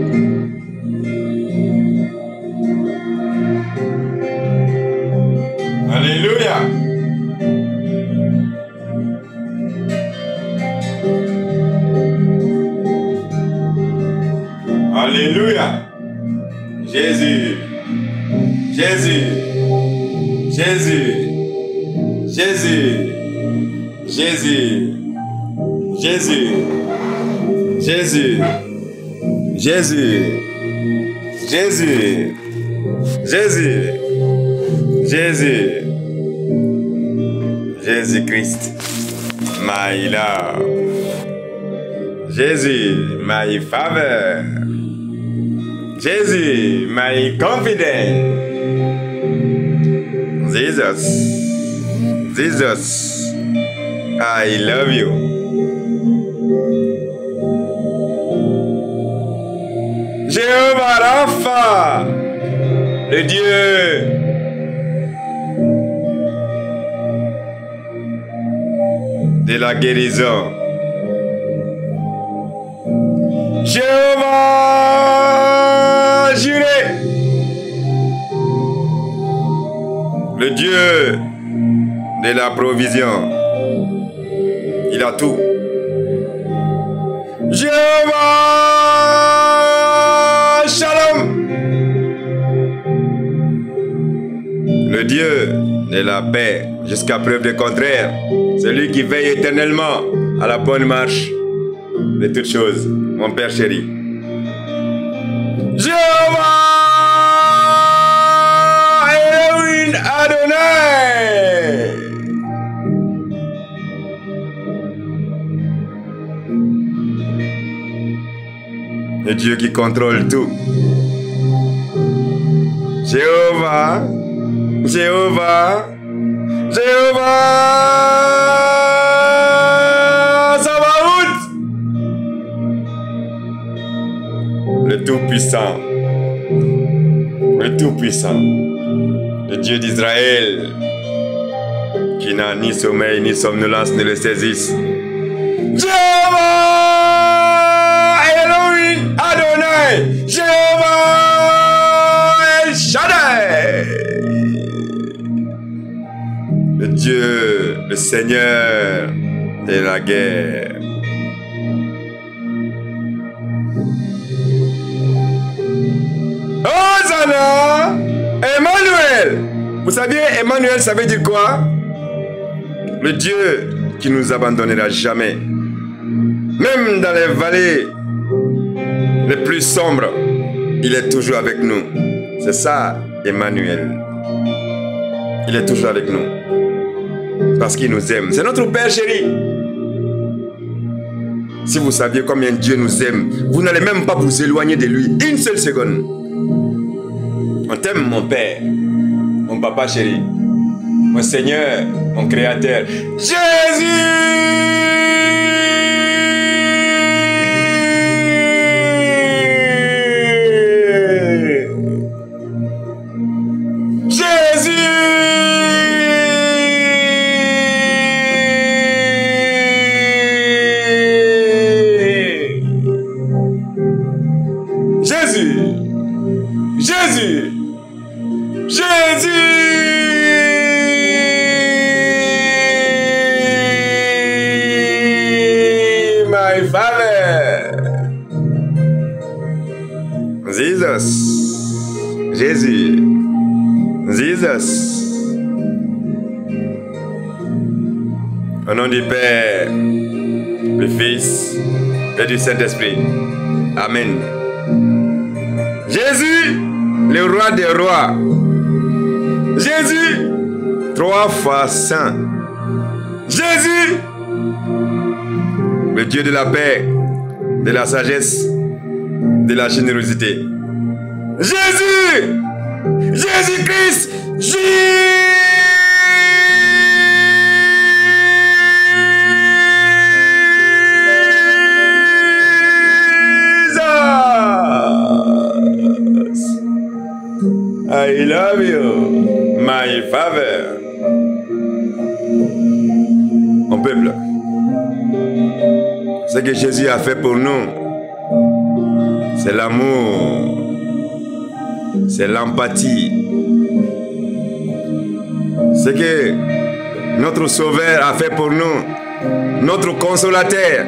Alléluia. Alléluia. Jésus. Jésus. Jésus. Jésus. Jésus. Jésus. Jésus. Jésus. Jésus. Jésus. Jésus. Jésus-Christ. My love. Jésus, my favor. Jésus, my confidence. Jesus. Jesus. I love you. Jéhovah Rapha, le Dieu de la guérison. Jéhovah Jireh, le Dieu de la provision. Il a tout. Jéhovah Shalom, le Dieu de la paix jusqu'à preuve du contraire. Celui qui veille éternellement à la bonne marche de toutes choses, mon Père chéri. Jéhovah Elohim Adonai, le Dieu qui contrôle tout. Jéhovah, Jéhovah, Jéhovah Sabaoth, le Tout-Puissant, le Tout-Puissant, le Dieu d'Israël, qui n'a ni sommeil, ni somnolence, ne le saisisse. Jéhovah Elohim Adonai, Jéhovah El Shaddai, le Dieu, le Seigneur de la guerre. Hosanna, Emmanuel. Vous saviez, Emmanuel, ça veut dire quoi? Le Dieu qui nous abandonnera jamais. Même dans les vallées les plus sombres, il est toujours avec nous. C'est ça, Emmanuel. Il est toujours avec nous. Parce qu'il nous aime. C'est notre Père chéri. Si vous saviez combien Dieu nous aime, vous n'allez même pas vous éloigner de lui une seule seconde. On t'aime, mon Père, mon Papa chéri, mon Seigneur, mon Créateur. Jésus! Jésus, Jesus. Au nom du Père, du Fils et du Saint-Esprit. Amen. Jésus, le roi des rois. Jésus, 3 fois saint. Jésus, le Dieu de la paix, de la sagesse, de la générosité. Jésus, Jésus-Christ, I love you, my father. Mon peuple, ce que Jésus a fait pour nous, C'est l'amour. C'est l'empathie. Ce que notre Sauveur a fait pour nous. Notre consolateur.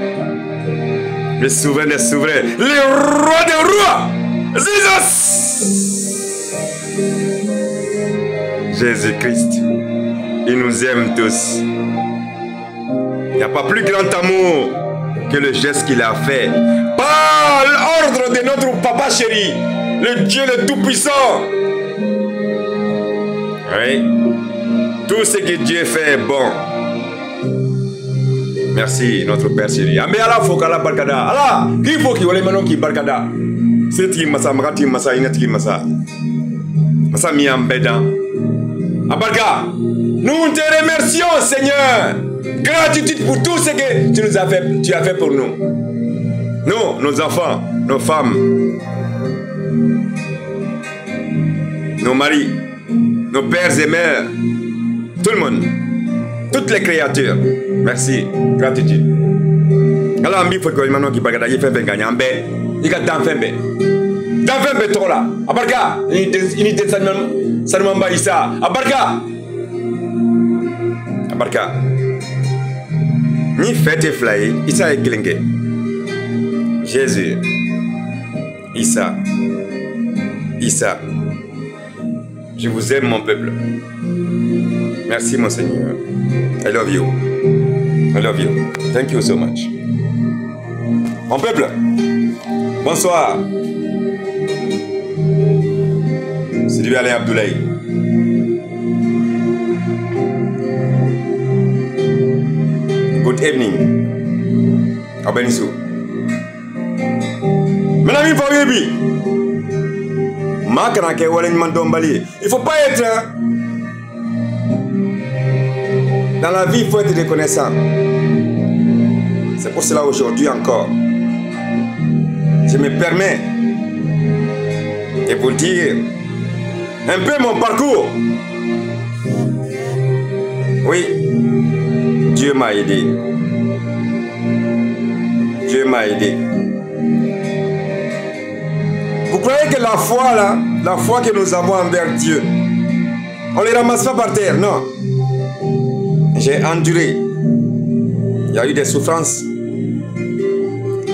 Le souverain des souverains. Le roi des rois. Jésus-Christ. Il nous aime tous. Il n'y a pas plus grand amour que le geste qu'il a fait. Par l'ordre de notre papa chéri, le Dieu le Tout-Puissant. Oui. Tout ce que Dieu fait est bon. Merci, notre Père chéri. Mais Allah faut qu'Allah barkada. Allah, qui faut qu'il y ait maintenant qui barkada. C'est qui massa, marati massa, inati massa. Massa mi ambeda. Abarka, nous te remercions, Seigneur. Gratitude pour tout ce que tu as fait pour nous. Nous, nos enfants, nos femmes, nos maris, nos pères et mères, tout le monde, toutes les créatures. Merci, gratitude. Alors, il faut que maintenant qui parle de faire gagner un bé, il y a dans faire bé. Dans faire bé trop là. Abarka, il était ça ne m'a pas ça. Abarka, abarka. Ni fête fly, Issa est clingué. Jésus, Issa, je vous aime mon peuple. Merci mon Seigneur. I love you. I love you. Thank you so much. Mon peuple, bonsoir. C'est du Alain Abdoulaye. Good evening. Abenisu. Mes amis, il ne faut pas être. Dans la vie, il faut être reconnaissant. C'est pour cela aujourd'hui encore, je me permets de vous dire un peu mon parcours. Oui, Dieu m'a aidé. Dieu m'a aidé. Vous croyez que la foi là, la foi que nous avons envers Dieu, on ne les ramasse pas par terre? Non. J'ai enduré. Il y a eu des souffrances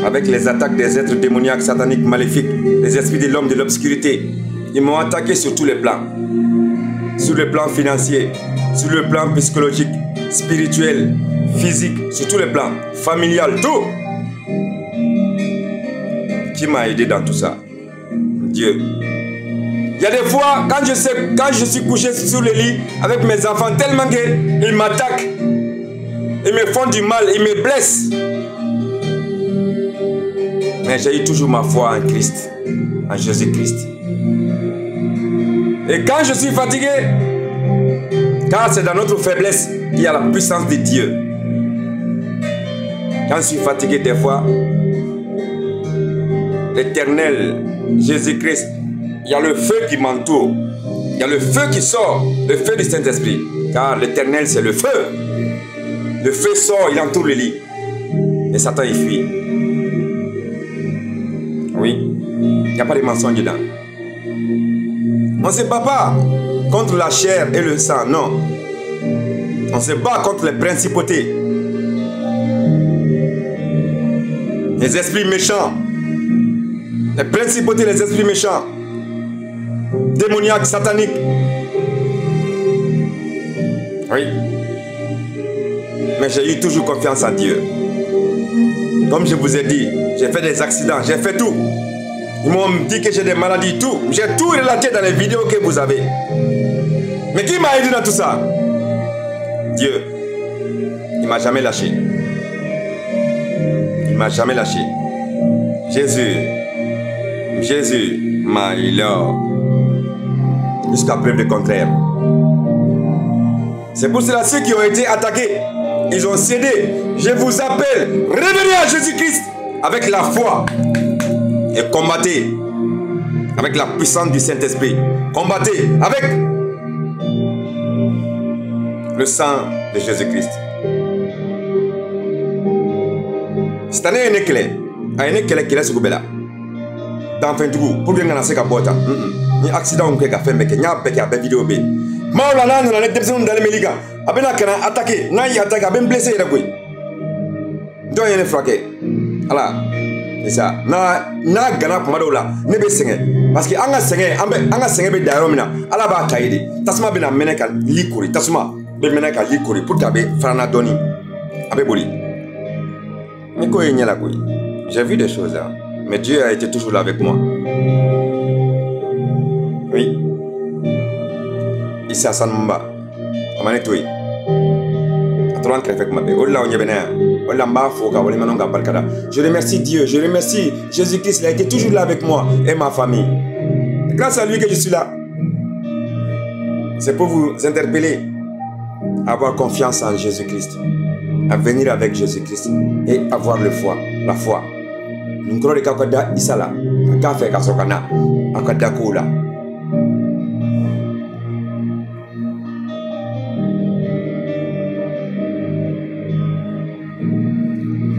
avec les attaques des êtres démoniaques, sataniques, maléfiques, les esprits de l'homme de l'obscurité. Ils m'ont attaqué sur tous les plans. Sur le plan financier, sur le plan psychologique, spirituel, physique, sur tous les plans, familial, tout. Qui m'a aidé dans tout ça? Dieu. Il y a des fois, quand je suis couché sur le lit avec mes enfants, tellement qu'ils m'attaquent, ils me font du mal, ils me blessent. Mais j'ai eu toujours ma foi en Christ, en Jésus-Christ. Et quand je suis fatigué, car c'est dans notre faiblesse qu'il y a la puissance de Dieu. Quand je suis fatigué des fois, l'Éternel, Jésus-Christ, il y a le feu qui m'entoure. Il y a le feu qui sort, le feu du Saint-Esprit. Car l'Éternel, c'est le feu. Le feu sort, il entoure le lit. Et Satan, il fuit. Oui, il n'y a pas de mensonge dedans. On ne se bat pas contre la chair et le sang, non. On se bat contre les principautés. Les esprits méchants. Les principautés, les esprits méchants. Démoniaques, sataniques. Oui. Mais j'ai eu toujours confiance en Dieu. Comme je vous ai dit, j'ai fait des accidents, j'ai fait tout. Ils m'ont dit que j'ai des maladies, tout. J'ai tout relaté dans les vidéos que vous avez. Mais qui m'a aidé dans tout ça? Dieu. Il ne m'a jamais lâché. Il ne m'a jamais lâché. Jésus. Jésus, my Lord. Jusqu'à preuve du contraire. C'est pour cela ceux qui ont été attaqués, ils ont cédé. Je vous appelle, revenez à Jésus-Christ avec la foi et combattez avec la puissance du Saint-Esprit. Combattez avec le sang de Jésus-Christ. Cette année, il y a une clé qui est sur le dans fin du coup pour bien lancer ka bota ni accident ko ka fait mais que nya be ka vidéo be maula na na debsen dans meliga abena kana attaquer na y attaquer ben blessé ra koy do yene fraqué ala c'est ça na gana kuma dola ne be sengé parce que anga sengé be dayo mina ala ba tayidi tasuma bena meneka likuri tasuma be meneka likuri pour tabe frana doni abe boli mais ko yenya koy j'ai vu des choses là mais Dieu a été toujours là avec moi oui Issa Sanmba amane toy atron krefek mabe olla onye bena olla mba foka wala manonga barkada je remercie Dieu je remercie Jésus-Christ il a été toujours là avec moi et ma famille grâce à lui que je suis là c'est pour vous interpeller à avoir confiance en Jésus-Christ à venir avec Jésus-Christ et avoir la foi Nkoro de kakada isala kafe kasokana akada kula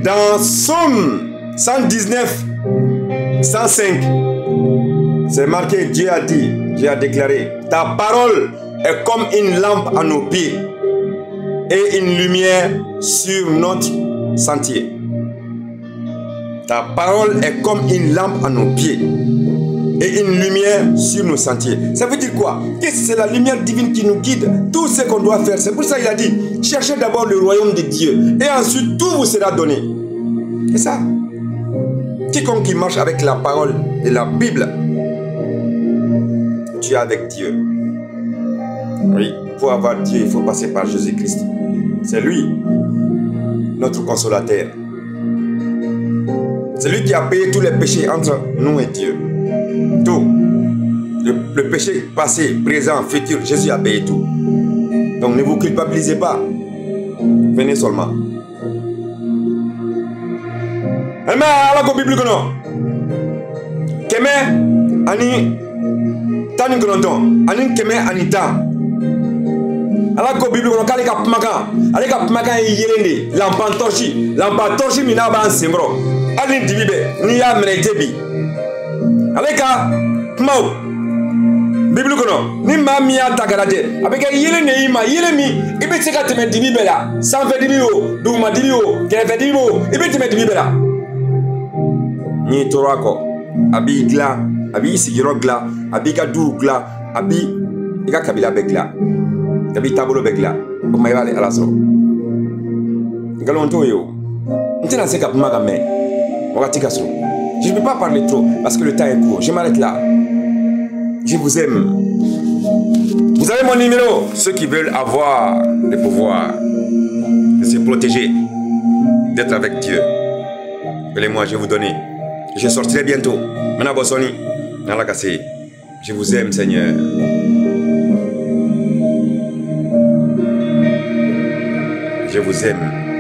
dans Somme 119 105 c'est marqué Dieu a dit Dieu a déclaré ta parole est comme une lampe à nos pieds et une lumière sur notre sentier. Ta parole est comme une lampe à nos pieds et une lumière sur nos sentiers. Ça veut dire quoi? Que c'est la lumière divine qui nous guide. Tout ce qu'on doit faire. C'est pour ça qu'il a dit, cherchez d'abord le royaume de Dieu et ensuite tout vous sera donné. C'est ça. Quiconque qui marche avec la parole de la Bible, tu es avec Dieu. Oui, pour avoir Dieu, il faut passer par Jésus-Christ. C'est lui, notre consolateur. C'est lui qui a payé tous les péchés entre nous et Dieu. Tout. Le péché passé, présent, futur, Jésus a payé tout. Donc ne vous culpabilisez pas. Venez seulement. Amen. Alors que Bible kono. Keme ani tani kono ani keme ani ta. Alors que Bible kono kali ka pumaka, ale ka pumaka yelende, lampantorchi mina ba sembro. Ali dibibe ni ya mretebi. Ale ka pumau. Bible kono ni ma mi ya tagarade. Abeka yelene ima yelemi ibe tika teme dibibe la. Sanfe dibio, duma dibio, kefe dibio, ibe teme dibibe la. Ni torako abi gla abi sigiro gla abi ka du gla abi ika kabila begla abi tabolo begla o may wale alaso galonto yo ntina se ka puma ka me wakati ka so je ne peux pas parler trop parce que le temps est court je m'arrête là je vous aime vous avez mon numéro ceux qui veulent avoir le pouvoir de se protéger d'être avec Dieu appelez-moi je vais vous donner. Je sortirai bientôt. Maintenant, Bossoni, je vous aime, Seigneur. Je vous aime.